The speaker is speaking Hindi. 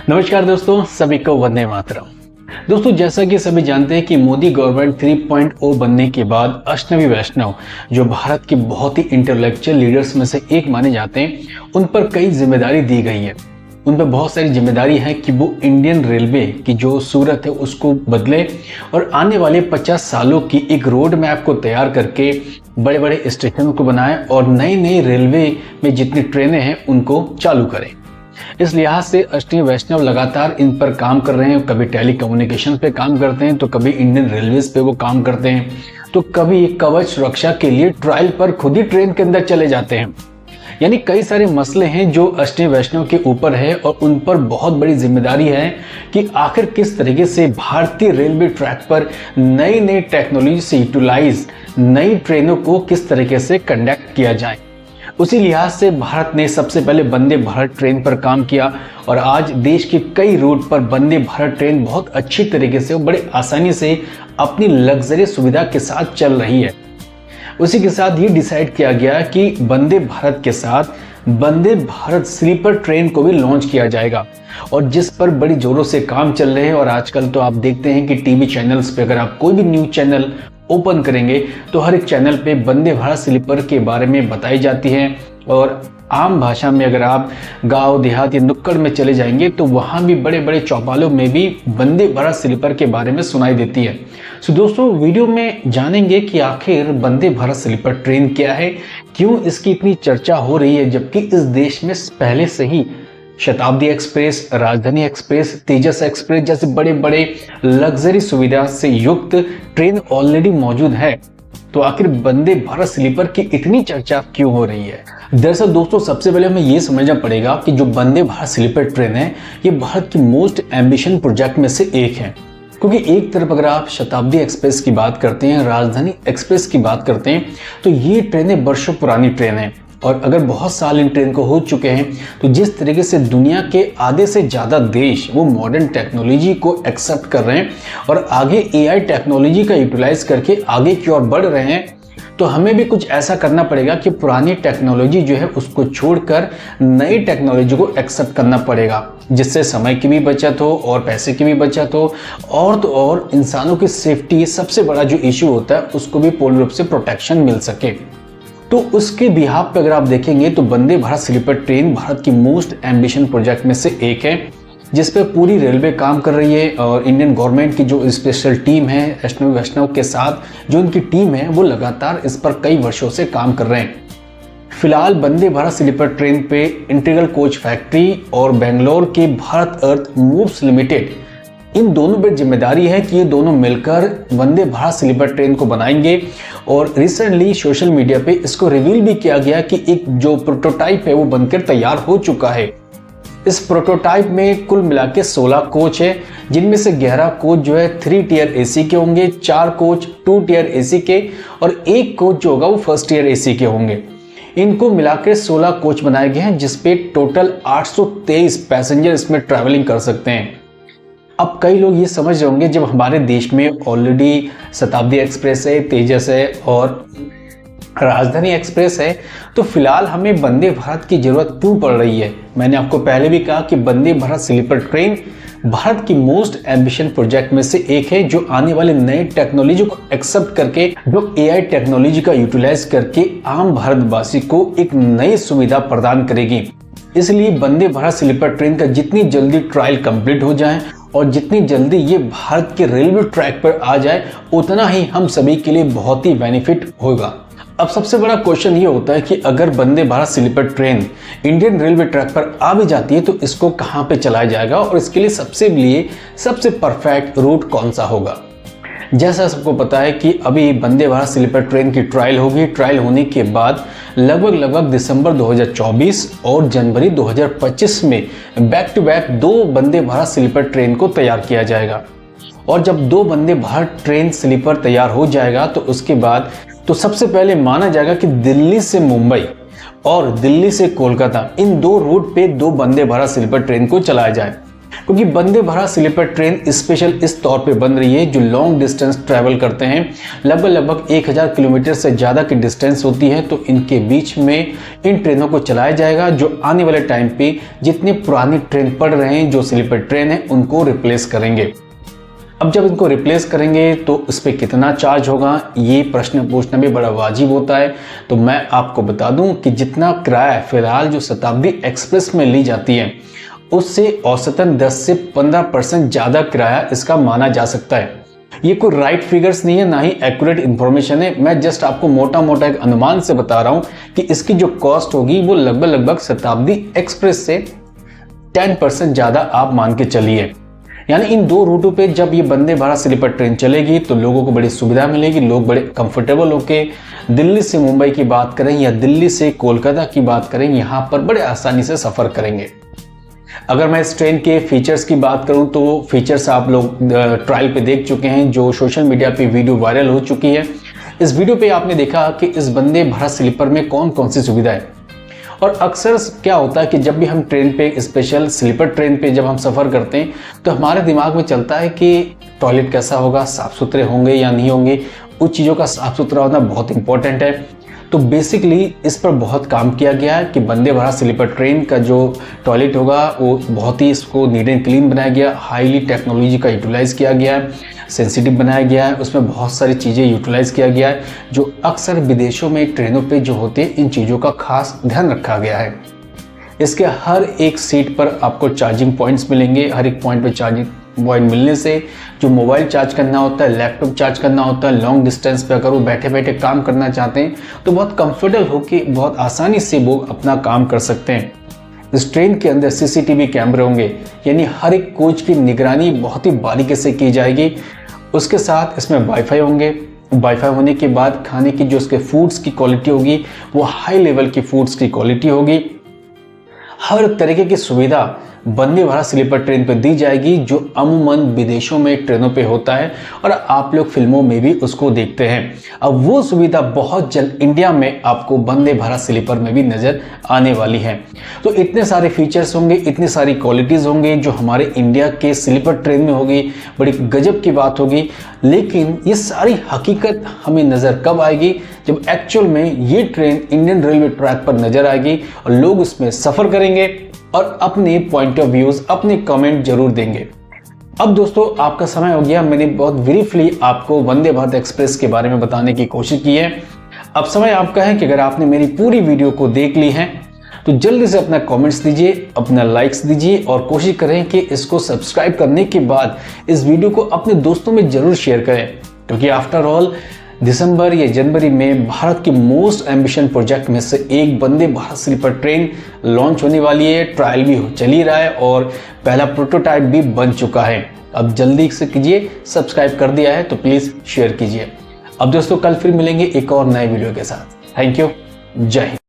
नमस्कार दोस्तों, सभी को वंदे मातरम। दोस्तों, जैसा कि सभी जानते हैं कि मोदी गवर्नमेंट 3.0 बनने के बाद अष्टमी वैष्णव जो भारत के बहुत ही इंटेलेक्चुअल लीडर्स में से एक माने जाते हैं, उन पर कई जिम्मेदारी दी गई है। उन पर बहुत सारी जिम्मेदारी है कि वो इंडियन रेलवे की जो सूरत है उसको बदले और आने वाले 50 सालों की एक रोड मैप को तैयार करके बड़े बड़े स्टेशनों को बनाएं और नई नई रेलवे में जितनी ट्रेनें हैं उनको चालू करें। इस लिहाज से अष्टमी वैष्णव लगातार इन पर काम कर रहे हैं। कभी टेली कम्युनिकेशन पे काम करते हैं, तो कभी इंडियन रेलवेज पे वो काम करते हैं, तो कभी कवच सुरक्षा के लिए ट्रायल पर खुद ही ट्रेन के अंदर चले जाते हैं। यानी कई सारे मसले हैं जो अष्टमी वैष्णव के ऊपर है और उन पर बहुत बड़ी जिम्मेदारी है कि आखिर किस तरीके से भारतीय रेलवे ट्रैक पर नई नई टेक्नोलॉजी से यूटिलाइज नई ट्रेनों को किस तरीके से कंडक्ट किया जाए। उसी लिहाज से भारत ने सबसे पहले वंदे भारत ट्रेन पर काम किया और आज देश के कई रूट पर वंदे भारत ट्रेन बहुत अच्छी तरीके से और बड़े आसानी से अपनी लग्जरी सुविधा के साथ चल रही है। उसी के साथ ये डिसाइड किया गया कि वंदे भारत के साथ वंदे भारत स्लीपर ट्रेन को भी लॉन्च किया जाएगा और जिस पर बड़ी जोरों से काम चल रहे हैं। और आजकल तो आप देखते हैं कि टीवी चैनल्स पे अगर आप कोई भी न्यूज चैनल ओपन करेंगे तो हर एक चैनल पे वंदे भारत स्लीपर के बारे में बताई जाती है। और आम भाषा में अगर आप गांव देहात या नुक्कड़ में चले जाएंगे तो वहां भी बड़े बड़े चौपालों में भी वंदे भारत स्लीपर के बारे में सुनाई देती है। तो दोस्तों, वीडियो में जानेंगे कि आखिर वंदे भारत स्लीपर ट्रेन क्या है, क्यों इसकी इतनी चर्चा हो रही है, जबकि इस देश में पहले से ही शताब्दी एक्सप्रेस, राजधानी एक्सप्रेस, तेजस एक्सप्रेस जैसे बड़े बड़े लग्जरी सुविधा से युक्त ट्रेन ऑलरेडी मौजूद है। तो आखिर वंदे भारत स्लीपर की इतनी चर्चा क्यों हो रही है? दरअसल दोस्तों, सबसे पहले हमें ये समझना पड़ेगा कि जो वंदे भारत स्लीपर ट्रेन है ये भारत की मोस्ट एम्बिशन प्रोजेक्ट में से एक है। क्योंकि एक तरफ अगर आप शताब्दी एक्सप्रेस की बात करते हैं, राजधानी एक्सप्रेस की बात करते हैं, तो ये ट्रेनें वर्षों पुरानी ट्रेन है और अगर बहुत साल इन ट्रेन को हो चुके हैं, तो जिस तरीके से दुनिया के आधे से ज़्यादा देश वो मॉडर्न टेक्नोलॉजी को एक्सेप्ट कर रहे हैं और आगे एआई टेक्नोलॉजी का यूटिलाइज करके आगे की ओर बढ़ रहे हैं, तो हमें भी कुछ ऐसा करना पड़ेगा कि पुरानी टेक्नोलॉजी जो है उसको छोड़कर नई टेक्नोलॉजी को एक्सेप्ट करना पड़ेगा, जिससे समय की भी बचत हो और पैसे की भी बचत हो और तो और इंसानों की सेफ्टी, सबसे बड़ा जो इशू होता है उसको भी पूर्ण रूप से प्रोटेक्शन मिल सके। तो उसके बिहाफ पे अगर आप देखेंगे तो वंदे भारत स्लीपर ट्रेन भारत की मोस्ट एम्बिशन प्रोजेक्ट में से एक है, जिस पे पूरी रेलवे काम कर रही है और इंडियन गवर्नमेंट की जो स्पेशल टीम है अष्टमी वैष्णव के साथ जो उनकी टीम है वो लगातार इस पर कई वर्षों से काम कर रहे हैं। फिलहाल वंदे भारत स्लीपर ट्रेन पे इंटीग्रल कोच फैक्ट्री और बेंगलोर के भारत अर्थ मूव्स लिमिटेड, इन दोनों पर जिम्मेदारी है कि ये दोनों मिलकर वंदे भारत स्लीपर ट्रेन को बनाएंगे। और रिसेंटली सोशल मीडिया पे इसको रिवील भी किया गया कि एक जो प्रोटोटाइप है वो बनकर तैयार हो चुका है। इस प्रोटोटाइप में कुल मिला के 16 कोच है, जिनमें से 11 कोच जो है 3 टियर एसी के होंगे, 4 कोच 2 टियर एसी के और 1 कोच जो होगा वो 1st टियर एसी के होंगे। इनको मिलाकर 16 कोच बनाए गए हैं, जिसपे टोटल 823 पैसेंजर इसमें ट्रैवलिंग कर सकते हैं। अब कई लोग ये समझ रहे होंगे, जब हमारे देश में ऑलरेडी शताब्दी एक्सप्रेस है, तेजस है और राजधानी एक्सप्रेस है, तो फिलहाल हमें वंदे भारत की जरूरत क्यों पड़ रही है। मैंने आपको पहले भी कहा कि वंदे भारत स्लीपर ट्रेन भारत की मोस्ट एम्बिशन प्रोजेक्ट में से एक है, जो आने वाले नए टेक्नोलॉजी को एक्सेप्ट करके, जो एआई टेक्नोलॉजी का यूटिलाइज करके आम भारतवासी को एक नई सुविधा प्रदान करेगी। इसलिए वंदे भारत स्लीपर ट्रेन का जितनी जल्दी ट्रायल कंप्लीट हो जाए और जितनी जल्दी ये भारत के रेलवे ट्रैक पर आ जाए, उतना ही हम सभी के लिए बहुत ही बेनिफिट होगा। अब सबसे बड़ा क्वेश्चन ये होता है कि अगर Vande Bharat sleeper train Indian railway track पर आ भी जाती है तो इसको कहाँ पे चलाया जाएगा और इसके लिए सबसे परफेक्ट रूट कौन सा होगा। जैसा सबको पता है कि अभी वंदे भारत स्लीपर ट्रेन की ट्रायल होगी। ट्रायल होने के बाद लगभग दिसंबर 2024 और जनवरी 2025 में back to back 2 Vande Bharat sleeper train को तैयार किया जाएगा। और जब 2 वंदे भारत ट्रेन स्लीपर तैयार हो जाएगा तो उसके बाद तो सबसे पहले माना जाएगा कि दिल्ली से मुंबई और दिल्ली से कोलकाता, इन 2 रूट पे 2 वंदे भारत स्लीपर ट्रेन को चलाया जाए। क्योंकि वंदे भारत स्लीपर ट्रेन स्पेशल इस तौर पे बन रही है जो लॉन्ग डिस्टेंस ट्रैवल करते हैं, लगभग 1000 किलोमीटर से ज़्यादा की डिस्टेंस होती है, तो इनके बीच में इन ट्रेनों को चलाया जाएगा जो आने वाले टाइम पे जितनी पुरानी ट्रेन पड़ रहे हैं जो स्लीपर ट्रेन है उनको रिप्लेस करेंगे। अब जब इनको रिप्लेस करेंगे तो उस पर कितना चार्ज होगा, ये प्रश्न पूछना भी बड़ा वाजिब होता है। तो मैं आपको बता दूं कि जितना किराया फिलहाल जो शताब्दी एक्सप्रेस में ली जाती है उससे औसतन 10 से 15% ज़्यादा किराया इसका माना जा सकता है। ये कोई राइट फिगर्स नहीं है, ना ही एक्यूरेट इन्फॉर्मेशन है, मैं जस्ट आपको मोटा मोटा एक अनुमान से बता रहा हूँ कि इसकी जो कॉस्ट होगी वो लगभग शताब्दी एक्सप्रेस से 10% ज़्यादा आप मान के चलिए। यानी इन दो रूटों पे जब ये वंदे भारत स्लीपर ट्रेन चलेगी तो लोगों को बड़ी सुविधा मिलेगी, लोग बड़े कंफर्टेबल होके दिल्ली से मुंबई की बात करें या दिल्ली से कोलकाता की बात करें, यहाँ पर बड़े आसानी से सफ़र करेंगे। अगर मैं इस ट्रेन के फीचर्स की बात करूं तो फीचर्स आप लोग ट्रायल पे देख चुके हैं, जो सोशल मीडिया पे वीडियो वायरल हो चुकी है। इस वीडियो पे आपने देखा कि इस वंदे भारत स्लीपर में कौन कौन सी सुविधा है। और अक्सर क्या होता है कि जब भी हम ट्रेन पे स्पेशल स्लीपर ट्रेन पे जब हम सफ़र करते हैं तो हमारे दिमाग में चलता है कि टॉयलेट कैसा होगा, साफ़ सुथरे होंगे या नहीं होंगे, उस चीज़ों का साफ़ सुथरा होना बहुत इंपॉर्टेंट है। तो बेसिकली इस पर बहुत काम किया गया है कि वंदे भारत स्लीपर ट्रेन का जो टॉयलेट होगा वो बहुत ही इसको नीट एंड क्लीन बनाया गया, हाईली टेक्नोलॉजी का यूटिलाइज़ किया गया है, सेंसिटिव बनाया गया है, उसमें बहुत सारी चीज़ें यूटिलाइज़ किया गया है जो अक्सर विदेशों में ट्रेनों पे जो होते हैं इन चीज़ों का खास ध्यान रखा गया है। इसके हर एक सीट पर आपको चार्जिंग पॉइंट्स मिलेंगे, हर एक पॉइंट पर चार्जिंग पॉइंट मिलने से जो मोबाइल चार्ज करना होता है, लैपटॉप चार्ज करना होता है, लॉन्ग डिस्टेंस पे अगर वो बैठे बैठे काम करना चाहते हैं तो बहुत कंफर्टेबल होकर बहुत आसानी से वो अपना काम कर सकते हैं। इस ट्रेन के अंदर सीसीटीवी कैमरे होंगे, यानी हर एक कोच की निगरानी बहुत ही बारीकी से की जाएगी। उसके साथ इसमें वाईफाई होंगे, वाईफाई होने के बाद खाने की जो उसके फूड्स की क्वालिटी होगी वो हाई लेवल की फूड्स की क्वालिटी होगी। हर तरीके की सुविधा वंदे भारत स्लीपर ट्रेन पर दी जाएगी जो अमूमन विदेशों में ट्रेनों पे होता है और आप लोग फिल्मों में भी उसको देखते हैं। अब वो सुविधा बहुत जल्द इंडिया में आपको वंदे भारत स्लीपर में भी नज़र आने वाली है। तो इतने सारे फीचर्स होंगे, इतनी सारी क्वालिटीज़ होंगे जो हमारे इंडिया के स्लीपर ट्रेन में होगी, बड़ी गजब की बात होगी। लेकिन ये सारी हकीकत हमें नज़र कब आएगी, जब एक्चुअल में ये ट्रेन इंडियन रेलवे ट्रैक पर नज़र आएगी और लोग उसमें सफ़र करेंगे और अपने पॉइंट ऑफ व्यूज, अपने कमेंट जरूर देंगे। अब दोस्तों आपका समय हो गया, मैंने बहुत ब्रीफली आपको वंदे भारत एक्सप्रेस के बारे में बताने की कोशिश की है। अब समय आपका है कि अगर आपने मेरी पूरी वीडियो को देख ली है तो जल्दी से अपना कमेंट्स दीजिए, अपना लाइक्स दीजिए और कोशिश करें कि इसको सब्सक्राइब करने के बाद इस वीडियो को अपने दोस्तों में जरूर शेयर करें, क्योंकि आफ्टर ऑल दिसंबर या जनवरी में भारत की मोस्ट एम्बिशन प्रोजेक्ट में से एक वंदे भारत स्लीपर ट्रेन लॉन्च होने वाली है। ट्रायल भी चल ही रहा है और पहला प्रोटोटाइप भी बन चुका है। अब जल्दी से कीजिए, सब्सक्राइब कर दिया है तो प्लीज़ शेयर कीजिए। अब दोस्तों कल फिर मिलेंगे एक और नए वीडियो के साथ। थैंक यू, जय हिंद।